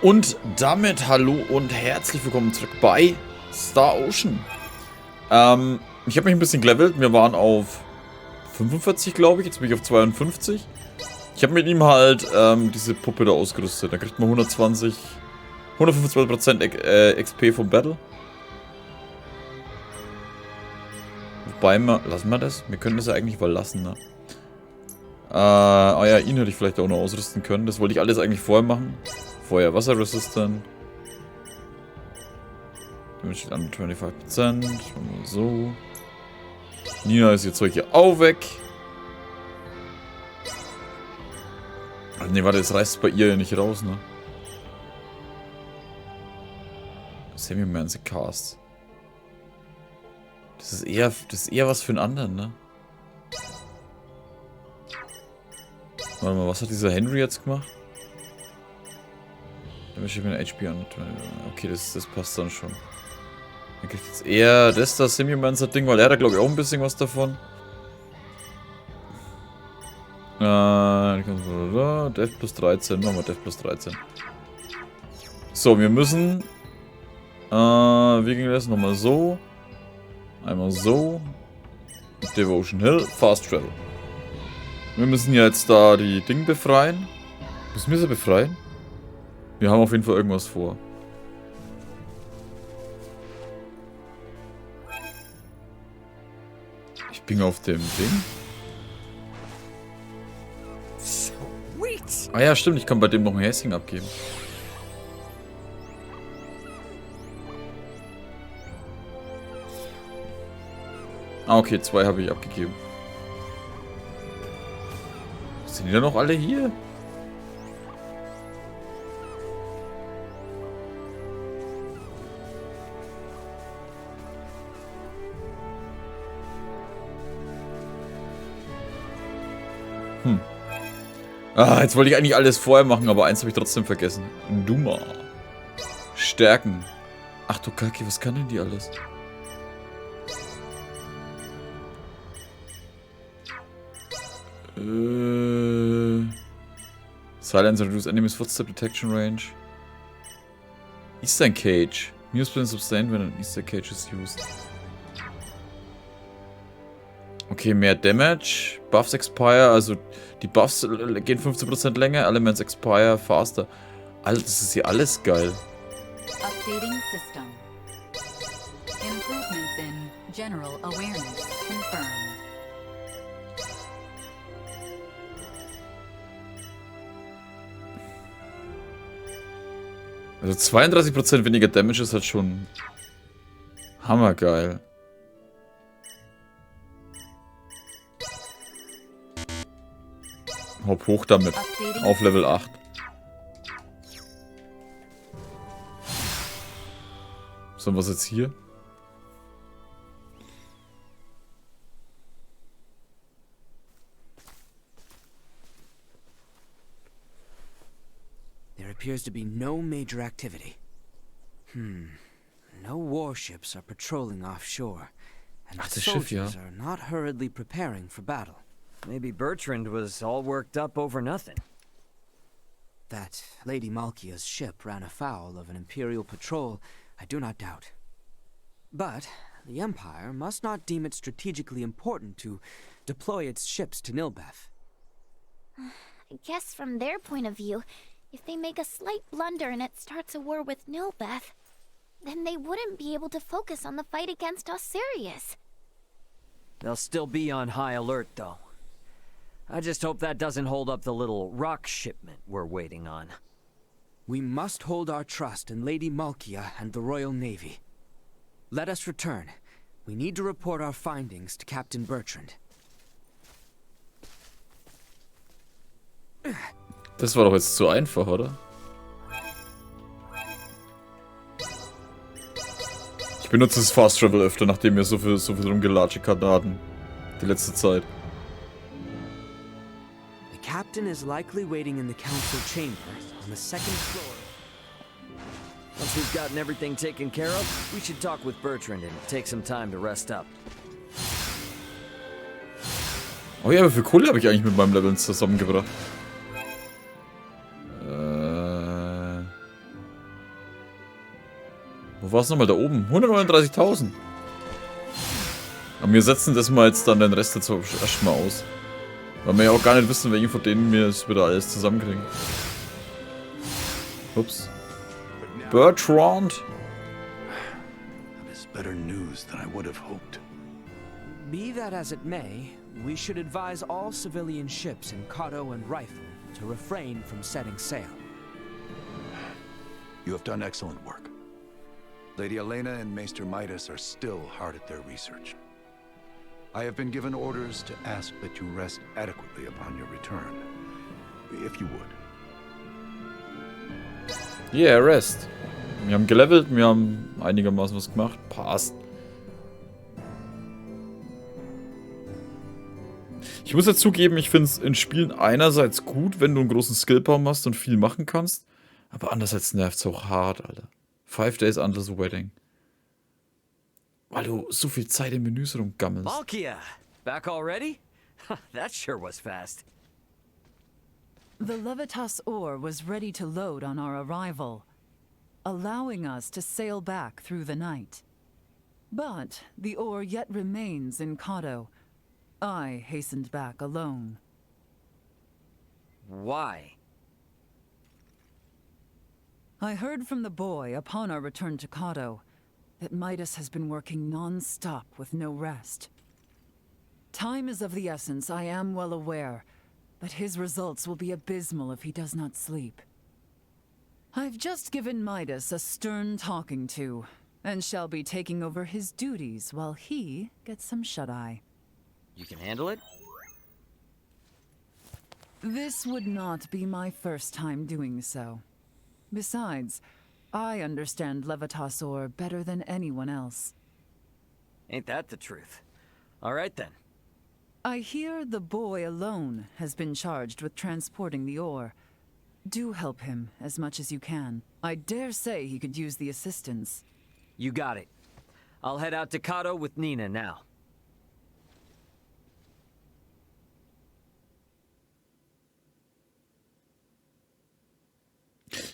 Und damit hallo und herzlich willkommen zurück bei Star Ocean. Ich habe mich ein bisschen gelevelt. Wir waren auf 45, glaube ich. Jetzt bin ich auf 52. Ich habe mit ihm halt diese Puppe da ausgerüstet. Da kriegt man 125% XP vom Battle. Wobei, lassen wir das? Wir können das ja eigentlich mal lassen, ne? Ah ja, ihn hätte ich vielleicht auch noch ausrüsten können. Das wollte ich alles eigentlich vorher machen. Feuer, Wasserresistent. Damit steht an 25%. So. Nina ist jetzt hier auch weg. Ne, warte, das reißt bei ihr ja nicht raus, ne? Semi-Man's Cast. Das ist eher was für einen anderen, ne? Warte mal, was hat dieser Henry jetzt gemacht? Da möchte ich mir ein HP an. Okay, das passt dann schon. Er kriegt jetzt eher das Semi-Mancer-Ding, weil er hat da glaube ich auch ein bisschen was davon. Death plus 13, machen wir Death plus 13. So, wir müssen. Wie ging das? Nochmal so. Einmal so. Devotion Hill, Fast Travel. Wir müssen jetzt da die Dinge befreien. Müssen wir sie befreien? Wir haben auf jeden Fall irgendwas vor. Ich bin auf dem Ding. Ah ja, stimmt, ich kann bei dem noch ein Häschen abgeben. Ah, okay, 2 habe ich abgegeben. Sind die da noch alle hier? Ah, jetzt wollte ich eigentlich alles vorher machen, aber eins habe ich trotzdem vergessen. Duma. Stärken. Ach du Kacke, was kann denn die alles? Silence and reduce enemies footstep detection range. Eastern Cage. Minus % sustained when an Eastern Cage is used. Okay, mehr Damage. Buffs expire, also die Buffs gehen 15% länger. Elements expire faster. Alter, das ist hier alles geil. Updating system. Improvements in general awareness confirmed. Also 32% weniger Damage ist halt schon hammergeil. Hoch damit. Auf Level 8. So, was jetzt hier? There appears to be no major activity. No warships are patrolling offshore, and the soldiers are not hurriedly preparing for battle. Maybe Bertrand was all worked up over nothing. That Lady Malkia's ship ran afoul of an Imperial patrol, I do not doubt. But the Empire must not deem it strategically important to deploy its ships to Nilbeth. I guess from their point of view, if they make a slight blunder and it starts a war with Nilbeth, then they wouldn't be able to focus on the fight against Osirius. They'll still be on high alert, though. I just hope that doesn't hold up the little rock shipment we're waiting on. We must hold our trust in Lady Malkia and the Royal Navy. Let us return. We need to report our findings to Captain Bertrand. Das war doch jetzt zu einfach, oder? Ich benutze das Fast Travel öfter, nachdem wir so viel rumgelatscht hatten die letzte Zeit. The captain is likely waiting in the council chambers on the second floor. Once we've gotten everything taken care of, we should talk with Bertrand and take some time to rest up. Oh ja, wie viel Kohle habe ich eigentlich mit meinem Level zusammengebracht? Wo war es nochmal? Da oben. 139.000. Aber wir setzen das mal jetzt dann den Rest jetzt erstmal aus. Weil wir ja auch gar nicht wissen, welchen von denen wir es wieder alles zusammenkriegen. Ups. Bertrand. That is better news than I would have hoped. Be that as it may, we should advise all civilian ships in Kato and Rifle to refrain from setting sail. You have done excellent work. Lady Elena and Maester Midas are still hard at their research. I have been given orders to ask that you rest adequately upon your return, if you would. Yeah, rest. Wir haben gelevelt, wir haben einigermaßen was gemacht. Passt. Ich muss ja zugeben, ich finde es in Spielen einerseits gut, wenn du einen großen Skillbaum hast und viel machen kannst. Aber andererseits nervt es auch hart, Alter. 5 Days Under the Wedding. Weil du so viel Zeit in Menüs rumgammelst. Malkia, back already? That sure was fast. The Levitas ore was ready to load on our arrival, allowing us to sail back through the night. But the ore yet remains in Kato. I hastened back alone. Why? I heard from the boy upon our return to Kato that Midas has been working non-stop with no rest. Time is of the essence, I am well aware, but his results will be abysmal if he does not sleep. I've just given Midas a stern talking to, and shall be taking over his duties while he gets some shut-eye. You can handle it? This would not be my first time doing so. Besides, I understand Levitas ore better than anyone else. Ain't that the truth? All right then. I hear the boy alone has been charged with transporting the ore. Do help him as much as you can. I dare say he could use the assistance. You got it. I'll head out to Kato with Nina now.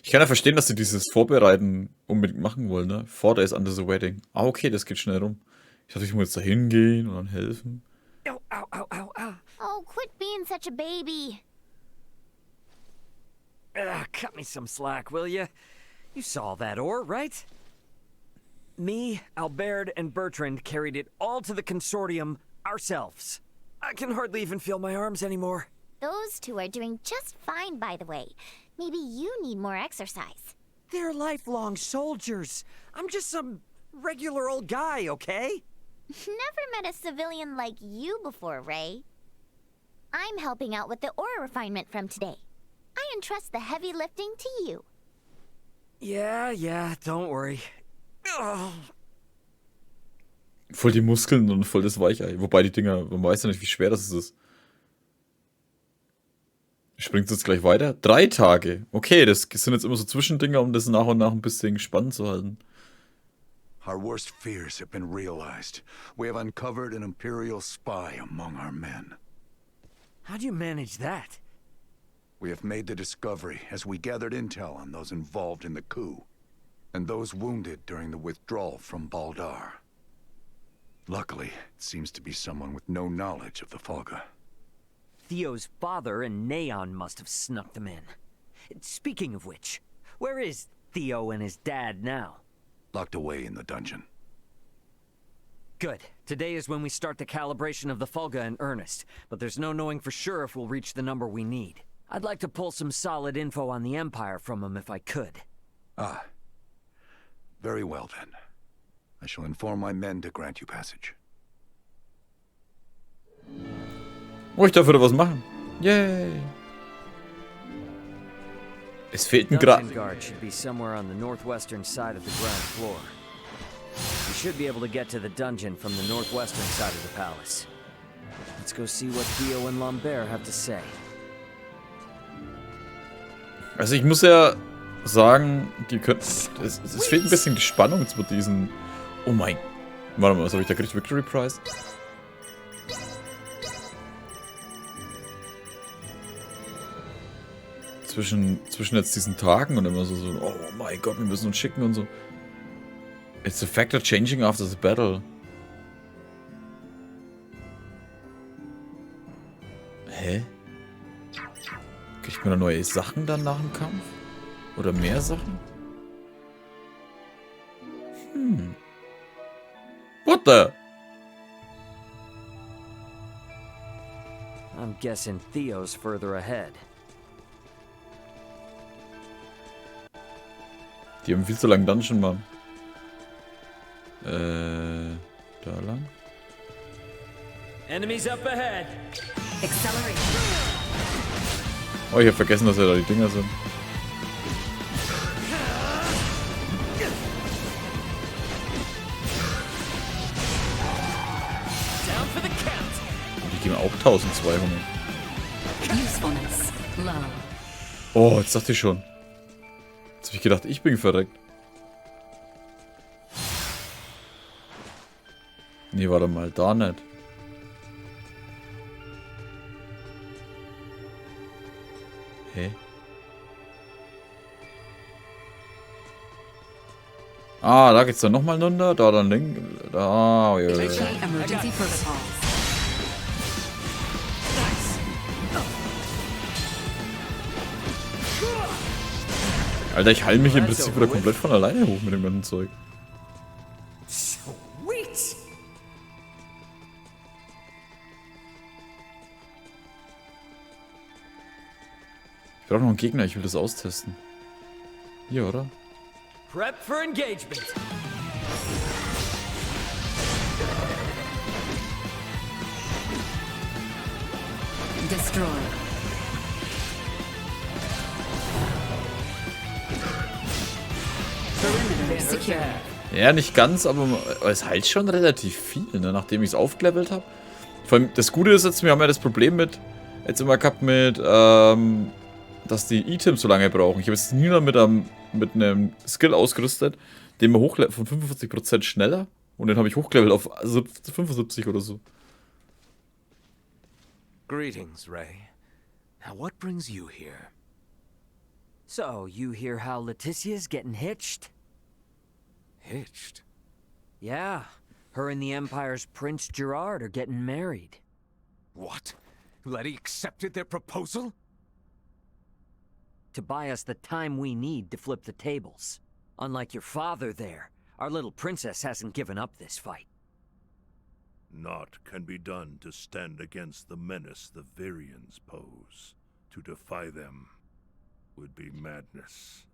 Ich kann ja verstehen, dass sie dieses Vorbereiten unbedingt machen wollen, ne? 4 Days Under the Wedding. Ah, okay, das geht schnell rum. Ich dachte, ich muss jetzt da hingehen und dann helfen. Ow, ow, ow, ow, ow. Oh, quit being such a baby. Cut me some slack, will ya? You saw that ore, right? Me, Albert, and Bertrand carried it all to the consortium ourselves. I can hardly even feel my arms anymore. Those two are doing just fine, by the way. Maybe you need more exercise. They're lifelong soldiers. I'm just some regular old guy, okay? Never met a civilian like you before, Ray. I'm helping out with the ore refinement from today. I entrust the heavy lifting to you. Yeah, don't worry. Ugh. Voll die Muskeln und voll das Weichei. Wobei die Dinger, man weiß ja nicht, wie schwer das ist. Springt es jetzt gleich weiter? 3 Tage. Okay, das sind jetzt immer so Zwischendinger, um das nach und nach ein bisschen spannend zu halten. Our worst fears have been realized. We have uncovered an Imperial spy among our men. How'd you manage that? We have made the discovery as we gathered intel on those involved in the coup, and those wounded during the withdrawal from Baldar. Luckily, it seems to be someone with no knowledge of the Folga. Theo's father and Neon must have snuck them in. Speaking of which, where is Theo and his dad now? Locked away in the dungeon. Good. Today is when we start the calibration of the Folga in earnest, but there's no knowing for sure if we'll reach the number we need. I'd like to pull some solid info on the Empire from him if I could. Ah. Very well then. I shall inform my men to grant you passage. Oh, ich darf wieder was machen. Yay. Es fehlt ein Dungeon Grad. guard should be somewhere on the northwestern side of the ground floor. We should be able to get to the dungeon from the northwestern side of the palace. Let's go see what Theo and Lambert have to say. Also ich muss ja sagen, die können. Es fehlt ein bisschen die Spannung jetzt mit diesen. Oh mein. Warte mal, was habe ich da gekriegt? Victory Prize? Zwischen jetzt diesen Tagen und immer so, oh mein Gott, wir müssen uns schicken und so. It's a factor changing after the battle. Hä? Kriegt man da neue Sachen dann nach dem Kampf? Oder mehr Sachen? What the? I'm guessing Theo's further ahead. Die haben viel zu langen Dungeon, Mann. Da lang? Enemies up ahead. Accelerate. Oh, ich hab vergessen, dass ja da die Dinger sind. Down for the count. Und die geben auch 1200. Usefulness. Low. Oh, jetzt dachte ich schon. Jetzt hab ich gedacht, ich bin verreckt. Nee, warte mal, da nicht. Hä? Ah, da geht's dann nochmal runter, da dann links. Da, oh, ja, ja, ja. Emergency protocols. Alter, ich heile mich im Prinzip wieder komplett von alleine hoch mit dem ganzen Zeug. Sweet. Ich brauche noch einen Gegner, ich will das austesten. Hier, oder? Prep for engagement. Destroy. Perimeter secure. Ja, nicht ganz, aber es heilt schon relativ viel, ne, nachdem ich es aufgelevelt habe. Vor allem, das Gute ist jetzt, wir haben ja das Problem mit, jetzt immer gehabt mit, dass die Items so lange brauchen. Ich habe jetzt nie noch mit einem Skill ausgerüstet, den man hochlevelt von 45% schneller und den habe ich hochgelevelt auf 75 oder so. Greetings, Ray. Now what brings you here? So, you hear how Liticia's getting hitched? Hitched? Yeah, her and the Empire's Prince Gerard are getting married. What? Letty accepted their proposal? To buy us the time we need to flip the tables. Unlike your father there, our little princess hasn't given up this fight. Naught can be done to stand against the menace the Virians pose. To defy them would be madness.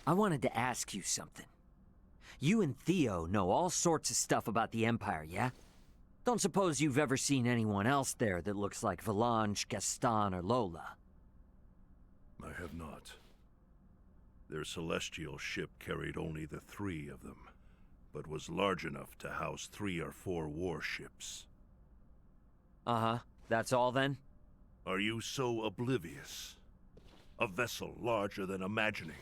I wanted to ask you something. You and Theo know all sorts of stuff about the Empire, yeah? Don't suppose you've ever seen anyone else there that looks like Valange, Gaston, or Lola? I have not. Their celestial ship carried only the 3 of them, but was large enough to house 3 or 4 warships. Uh-huh. That's all then? Are you so oblivious? A vessel larger than imagining,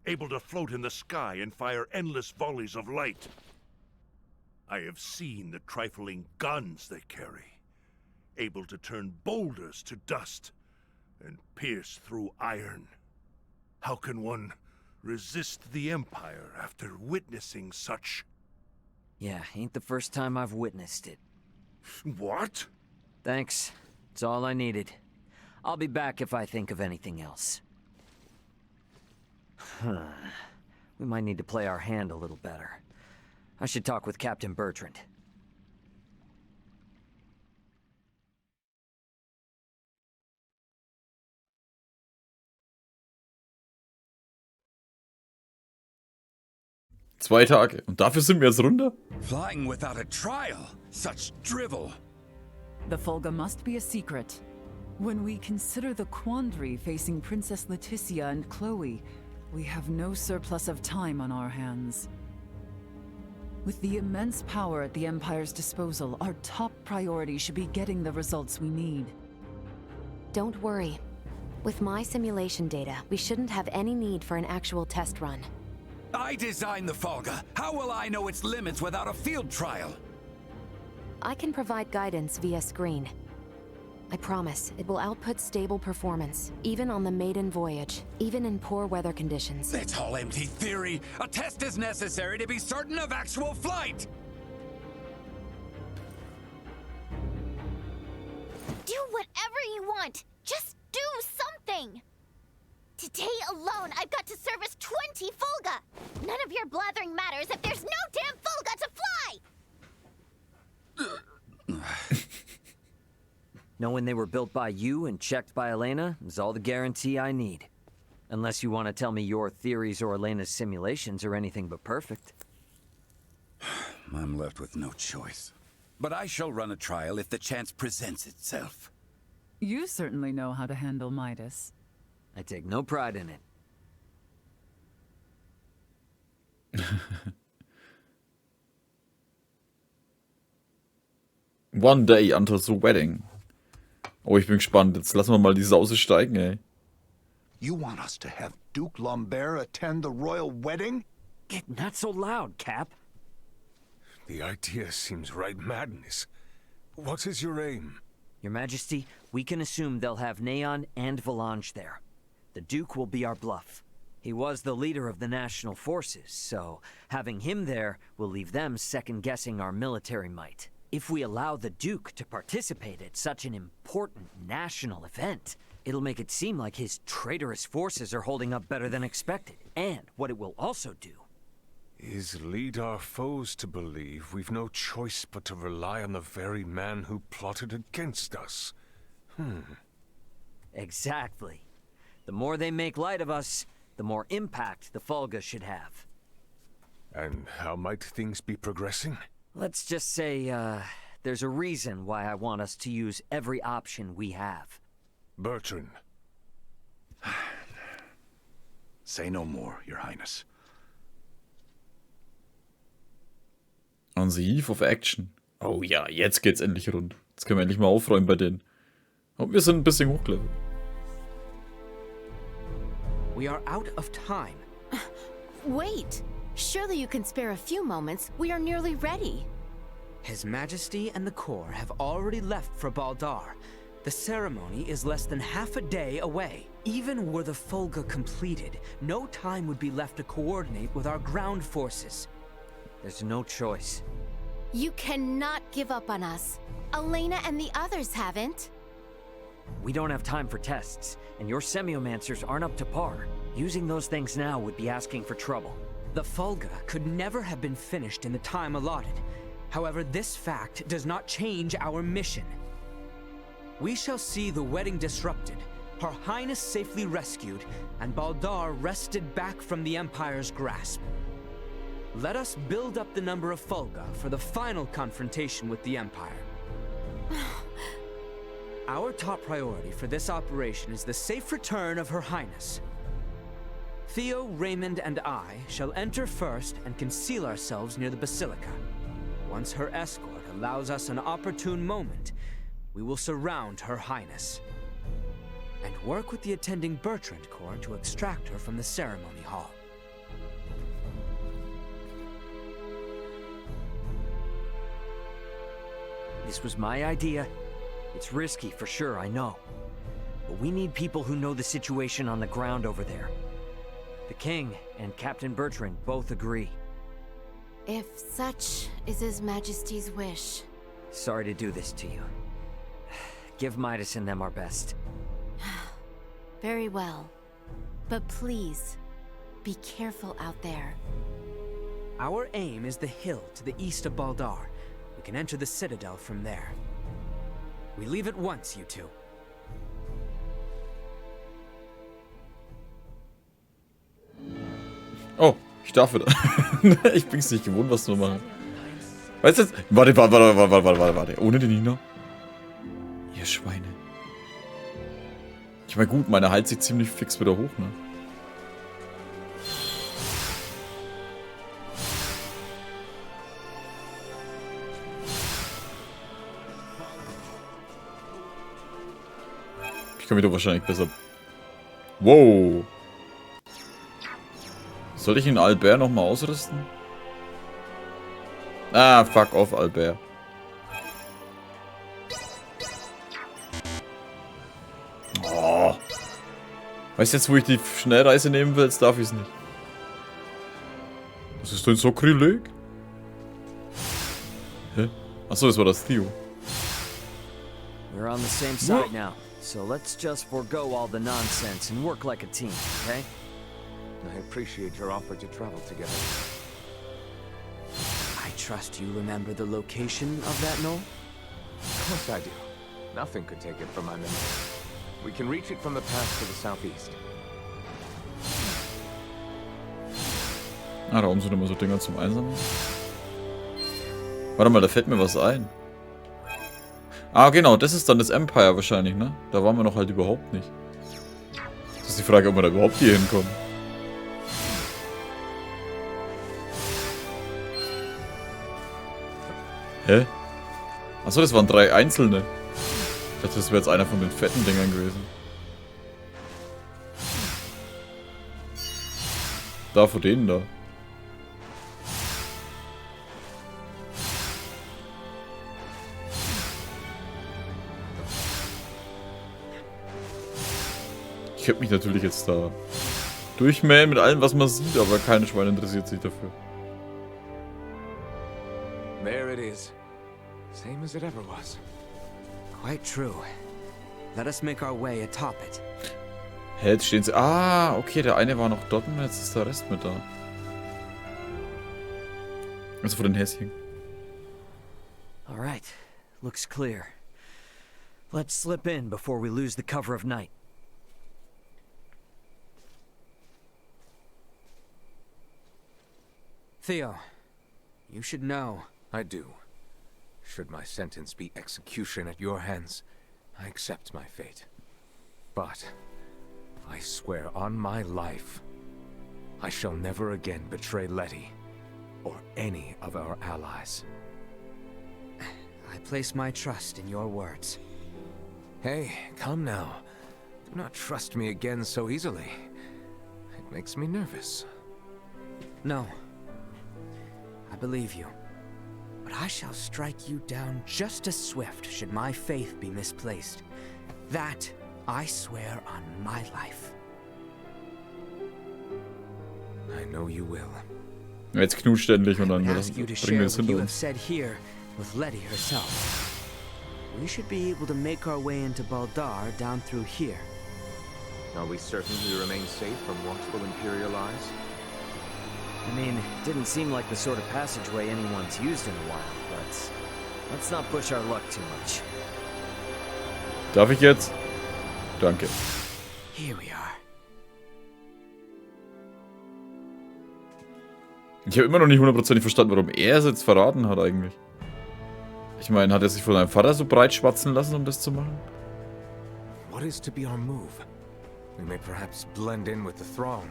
able to float in the sky and fire endless volleys of light. I have seen the trifling guns they carry, able to turn boulders to dust and pierce through iron. How can one resist the Empire after witnessing such? Yeah, ain't the first time I've witnessed it. What? Thanks. It's all I needed. I'll be back if I think of anything else. We might need to play our hand a little better. I should talk with Captain Bertrand. Zwei Tage. Und dafür sind wir jetzt runter? Flying without a trial. Such drivel. The Folga must be a secret. When we consider the quandary facing Princess Leticia and Chloe, we have no surplus of time on our hands. With the immense power at the Empire's disposal, our top priority should be getting the results we need. Don't worry. With my simulation data, we shouldn't have any need for an actual test run. I designed the Folga. How will I know its limits without a field trial? I can provide guidance via screen. I promise, it will output stable performance, even on the maiden voyage, even in poor weather conditions. That's all empty theory. A test is necessary to be certain of actual flight. Do whatever you want. Just do something. Today alone, I've got to service 20 Fulga. None of your blathering matters if there's no damn Fulga to fly. Knowing they were built by you and checked by Elena is all the guarantee I need. Unless you want to tell me your theories or Elena's simulations are anything but perfect. I'm left with no choice. But I shall run a trial if the chance presents itself. You certainly know how to handle Midas. I take no pride in it. One day until the wedding. Oh, ich bin gespannt. Jetzt lassen wir mal die Sause steigen, ey. You want us to have Duke Lambert attend the royal wedding? Not so loud, Cap. The idea seems right madness. What is your aim? Your Majesty, we can assume they'll have Neon and Volange there. The Duke will be our bluff. He was the leader of the national forces, so having him there will leave them second-guessing our military might. If we allow the Duke to participate at such an important national event, it'll make it seem like his traitorous forces are holding up better than expected. And what it will also do Is lead our foes to believe we've no choice but to rely on the very man who plotted against us. Exactly. The more they make light of us, the more impact the Fulga should have. And how might things be progressing? Let's just say, there's a reason why I want us to use every option we have. Bertrand. Say no more, Your Highness. On the eve of action. Oh ja, jetzt geht's endlich rund. Jetzt können wir endlich mal aufräumen bei denen. Und wir sind ein bisschen hochgelevelt. We are out of time. Wait! Surely you can spare a few moments. We are nearly ready. His Majesty and the Corps have already left for Baldar. The ceremony is less than half a day away. Even were the Fulga completed, no time would be left to coordinate with our ground forces. There's no choice. You cannot give up on us. Elena and the others haven't. We don't have time for tests, and your semiomancers aren't up to par. Using those things now would be asking for trouble. The Fulga could never have been finished in the time allotted. However, this fact does not change our mission. We shall see the wedding disrupted, Her Highness safely rescued, and Baldar wrested back from the Empire's grasp. Let us build up the number of Fulga for the final confrontation with the Empire. Our top priority for this operation is the safe return of Her Highness. Theo, Raymond, and I shall enter first and conceal ourselves near the Basilica. Once her escort allows us an opportune moment, we will surround Her Highness and work with the attending Bertrand Corps to extract her from the ceremony hall. This was my idea. It's risky for sure, I know. But we need people who know the situation on the ground over there. The King and Captain Bertrand both agree. If such is His Majesty's wish. Sorry to do this to you. Give Midas and them our best. Very well. But please, be careful out there. Our aim is the hill to the east of Baldar. We can enter the Citadel from there. We leave at once, you two. Oh, ich darf wieder. Ich bin's nicht gewohnt, was zu machen. Weißt du jetzt? Warte. Ohne den Nina? Ihr Schweine. Ich meine, gut, meine Hals sieht ziemlich fix wieder hoch, ne? Ich kann mich doch wahrscheinlich besser... Wow! Soll ich ihn Albert nochmal ausrüsten? Ah, fuck off, Albert. Weißt du jetzt, wo ich die Schnellreise nehmen will? Jetzt darf ich es nicht. Was ist denn Sakrileg? Hä? Achso, das war das Theo. We're on the same side now, so let's just forego all the nonsense and work like a team, okay? I appreciate your offer to travel together. I trust you remember the location of that knoll? Of course I do. Nothing could take it from my memory. We can reach it from the path to the southeast. Ah, da oben sind immer so Dinger zum Einsammeln. Warte mal, da fällt mir was ein. Ah, genau, das ist dann das Empire wahrscheinlich, ne? Da waren wir noch halt überhaupt nicht. Das ist die Frage, ob wir da überhaupt hier hinkommen. Hä? Achso, das waren 3 einzelne. Ich dachte, das wäre jetzt einer von den fetten Dingern gewesen. Da, vor denen da. Ich könnte mich natürlich jetzt da durchmähen mit allem, was man sieht, aber keine Schweine interessiert sich dafür. There it is. Same as it ever was. Quite true. Let us make our way atop it. Hä, jetzt stehen sie. Ah, okay, der eine war noch dort und jetzt ist der Rest mit da. Also von den Häschen. All right, looks clear. Let's slip in before we lose the cover of night. Theo, you should know. I do. Should my sentence be execution at your hands, I accept my fate. But I swear on my life, I shall never again betray Letty or any of our allies. I place my trust in your words. Hey, come now. Do not trust me again so easily. It makes me nervous. No. I believe you. But I shall strike you down just as swift should my faith be misplaced. That I swear on my life. I know you will. Jetzt knutscht endlich und dann I bringen ask you to wir share es what hinter you have uns. said here with Letty herself. We should be able to make our way into Baldar down through here. Are we certain we remain safe from watchful Imperial eyes? I mean, it didn't seem like the sort of passageway anyone's used in a while, but let's not push our luck too much. Darf ich jetzt? Danke. Here we are. Ich habe immer noch nicht hundertprozentig verstanden, warum er es jetzt verraten hat eigentlich. Ich meine, hat er sich von seinem Vater so breit schwatzen lassen, um das zu machen? What is to be our move? We may perhaps blend in with the throng,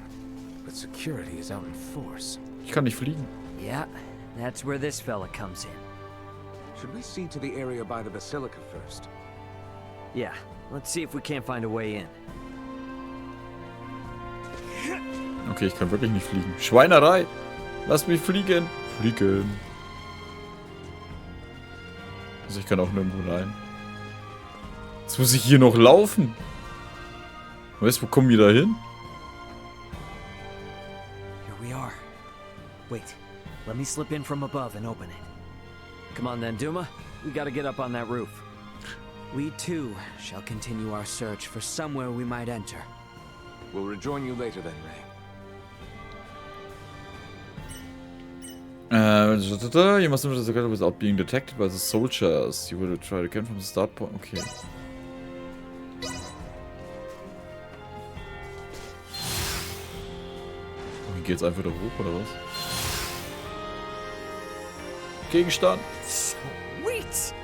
but security is out in force. Ich kann nicht fliegen. Yeah, that's where this fella comes in. Should we see to the area by the Basilica first? Yeah, let's see if we can't find a way in. Okay, ich kann wirklich nicht fliegen. Schweinerei! Lass mich fliegen! Fliegen! Also ich kann auch nirgendwo rein. Jetzt muss ich hier noch laufen. Weißt du, wo kommen wir da hin? Here we are. Wait, let me slip in from above and open it. Come on then, Duma. We gotta get up on that roof. We too shall continue our search for somewhere we might enter. We'll rejoin you later then, Ray. You must enter the castle without being detected by the soldiers. You will try again from the start point. Okay. Wie geht's einfach da hoch, oder was? Gegenstand! Sweet!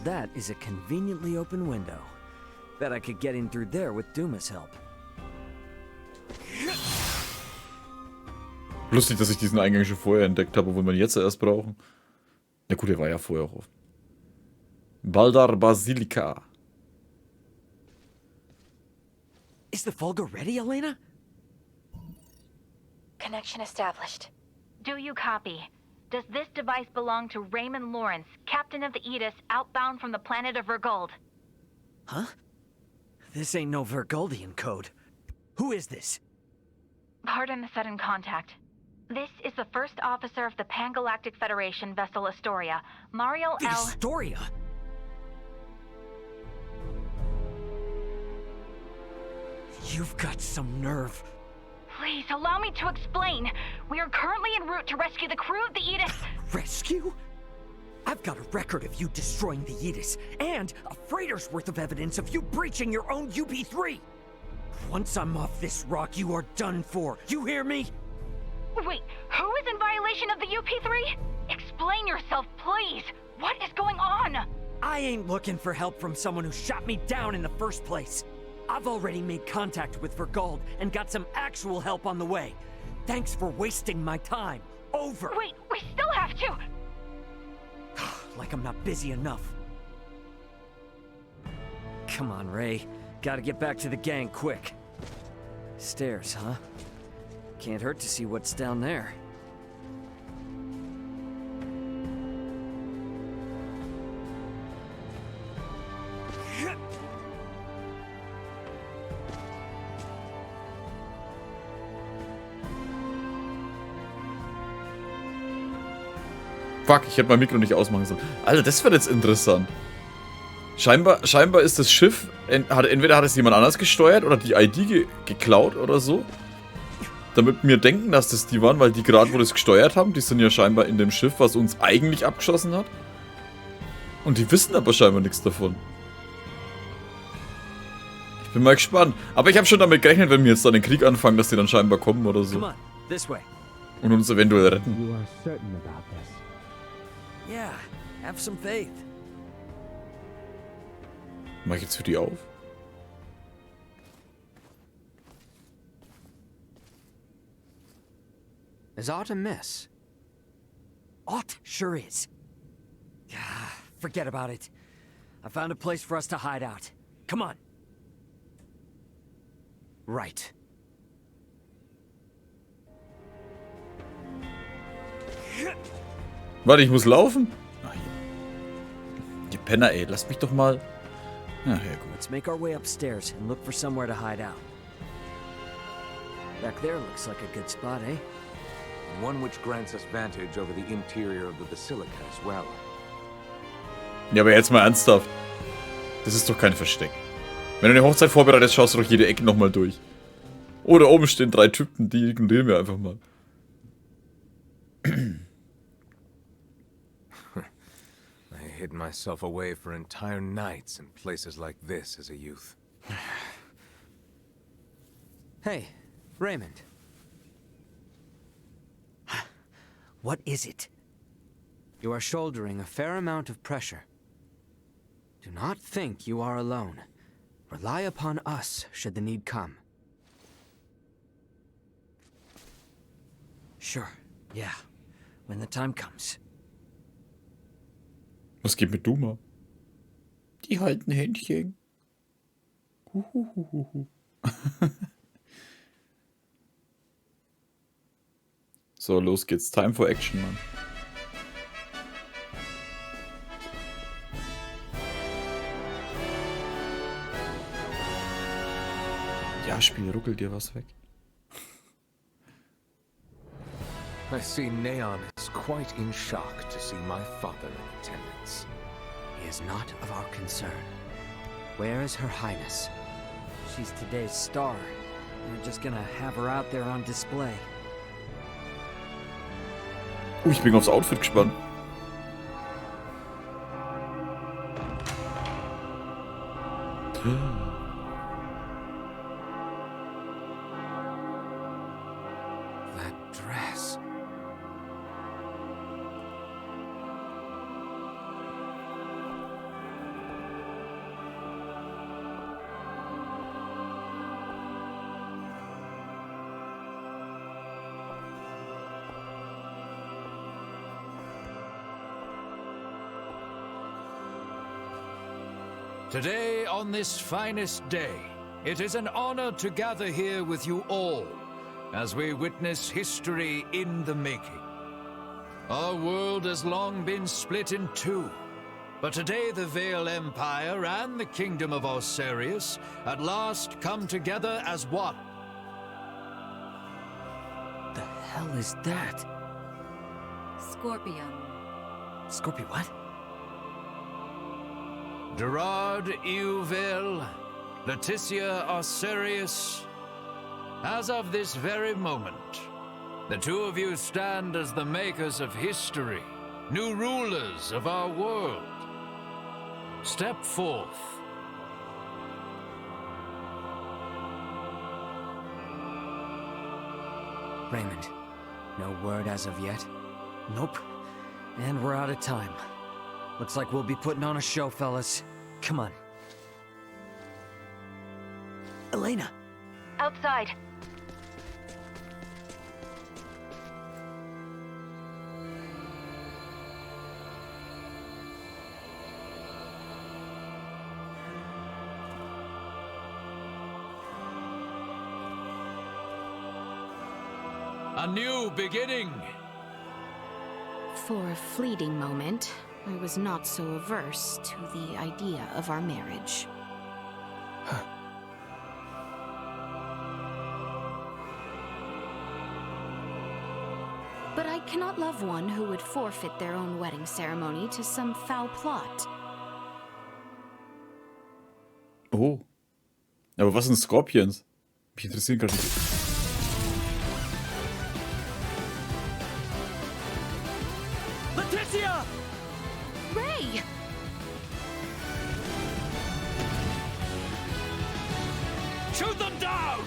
That is a conveniently open window. Bet I could get in through there with Duma's help. Lustig, dass ich diesen Eingang schon vorher entdeckt habe, obwohl wir ihn jetzt erst brauchen. Na gut, der war ja vorher auch offen. Baldar Basilica. Is the Fulgur ready, Elena? Connection established. Do you copy? Does this device belong to Raymond Lawrence, captain of the Aegis, outbound from the planet of Vergold? Huh? This ain't no Vergoldian code. Who is this? Pardon the sudden contact. This is the first officer of the Pan-Galactic Federation vessel Astoria, Mario The L. Astoria? You've got some nerve. Please, allow me to explain. We are currently en route to rescue the crew of the Aegis. Rescue? I've got a record of you destroying the Aegis, and a freighter's worth of evidence of you breaching your own UP-3. Once I'm off this rock, you are done for. You hear me? Wait, who is in violation of the UP-3? Explain yourself, please. What is going on? I ain't looking for help from someone who shot me down in the first place. I've already made contact with Vergold and got some actual help on the way. Thanks for wasting my time. Over. Wait, we still have to. Like I'm not busy enough. Come on, Ray. Gotta get back to the gang quick. Stairs, huh? Can't hurt to see what's down there. Fuck, ich hätte mein Mikro nicht ausmachen sollen. Alter, das wird jetzt interessant. Scheinbar ist das Schiff, entweder hat es jemand anders gesteuert oder die ID geklaut oder so. Damit wir denken, dass das die waren, weil die gerade, wo das gesteuert haben, die sind ja scheinbar in dem Schiff, was uns eigentlich abgeschossen hat. Und die wissen aber scheinbar nichts davon. Ich bin mal gespannt. Aber ich habe schon damit gerechnet, wenn wir jetzt dann den Krieg anfangen, dass die dann scheinbar kommen oder so. Und uns eventuell retten. Yeah, have some faith. Mach ich jetzt für die auf? Is aught amiss? Aught sure is. Forget about it. I found a place for us to hide out. Come on. Right. Warte, ich muss laufen? Ach, hier. Die Penner, ey. Lass mich doch mal... Ach, ja, gut. Let's make our way upstairs and look for somewhere to hide out. Back there looks like a good spot, eh? One which grants us vantage over the interior of the basilica as well. Ja, aber jetzt mal ernsthaft. Das ist doch kein Versteck. Wenn du eine Hochzeit vorbereitest, schaust du doch jede Ecke nochmal durch. Oh, da oben stehen 3 Typen, die ignorieren wir einfach mal. I hid myself away for entire nights in places like this as a youth. Hey, Raymond. What is it? You are shouldering a fair amount of pressure. Do not think you are alone. Rely upon us should the need come. Sure, yeah. When the time comes. Was geht mit Duma? Die halten Händchen. So, los geht's. Time for action, Mann. Ja, Spiel, ruckel dir was weg. I see Neon is quite in shock to see my father in attendance. He is not of our concern. Where is Her Highness? She's today's star. We're just gonna have her out there on display. Ich bin aufs Outfit gespannt. That dress. Today, on this finest day, it is an honor to gather here with you all as we witness history in the making. Our world has long been split in two. But today the Vale Empire and the Kingdom of Osirius at last come together as one. The hell is that? Scorpion. Scorpio what? Gerard Euville, Leticia Osirius. As of this very moment, the two of you stand as the makers of history, new rulers of our world. Step forth. Raymond, no word as of yet? Nope. And we're out of time. Looks like we'll be putting on a show, fellas. Come on. Elena! Outside. A new beginning. For a fleeting moment, I was not so averse to the idea of our marriage. But I cannot love one who would forfeit their own wedding ceremony to some foul plot. Oh. Aber was sind Scorpions? Mich interessieren gerade nicht. Leticia! Ray! Shoot them down!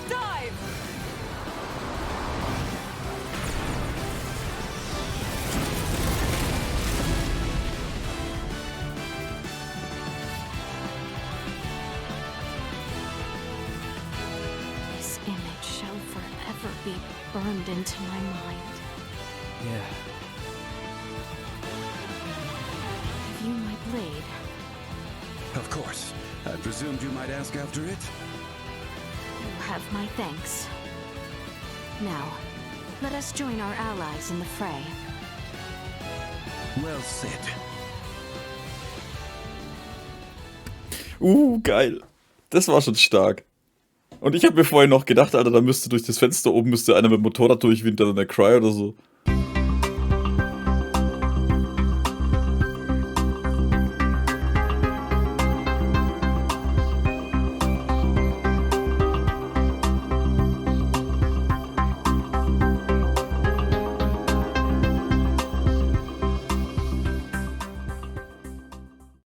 Dive! This image shall forever be burned into my mind. Yeah. Give you my blade. Of course. I presumed you might ask after it. You have my thanks. Now, let us join our allies in the fray. Well said. Geil. Das war schon stark. Und ich habe mir vorhin noch gedacht, Alter, da müsste durch das Fenster oben müsste einer mit dem Motorrad durch, wie hinter einer Cry oder so.